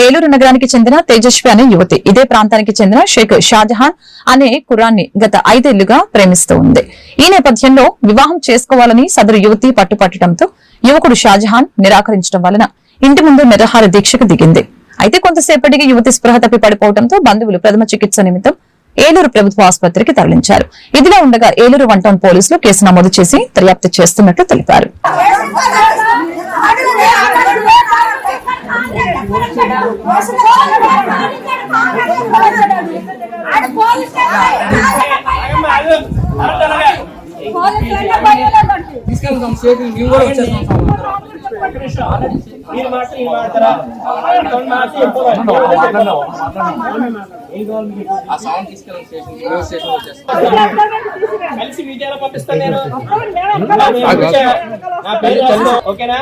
ఏలూరు నగరానికి చెందిన తేజస్వి అనే యువతి ఇదే ప్రాంతానికి చెందిన షేక్ షాజహాన్ అనే కుర్రాన్ని గత 5 ఏళ్లుగా ప్రేమిస్తూ ఉంది. ఈ నేపథ్యంలో వివాహం చేసుకోవాలని సదరు యువతి పట్టుపట్టడంతో యువకుడు షాజహాన్ నిరాకరించడం వలన ఇంటి ముందు నిరాహార దీక్షకు దిగింది. అయితే కొంతసేపటికి యువతి స్పృహ తప్పి పడిపోవడంతో బంధువులు ప్రథమ చికిత్స నిమిత్తం ఏలూరు ప్రభుత్వ ఆసుపత్రికి తరలించారు. ఇదిలా ఉండగా ఏలూరు 1 టౌన్ పోలీసులు కేసు నమోదు చేసి దర్యాప్తు చేస్తున్నట్లు తెలిపారు. కలిసి మీడియాలో పంపిస్తాను నేను. ఓకేనా?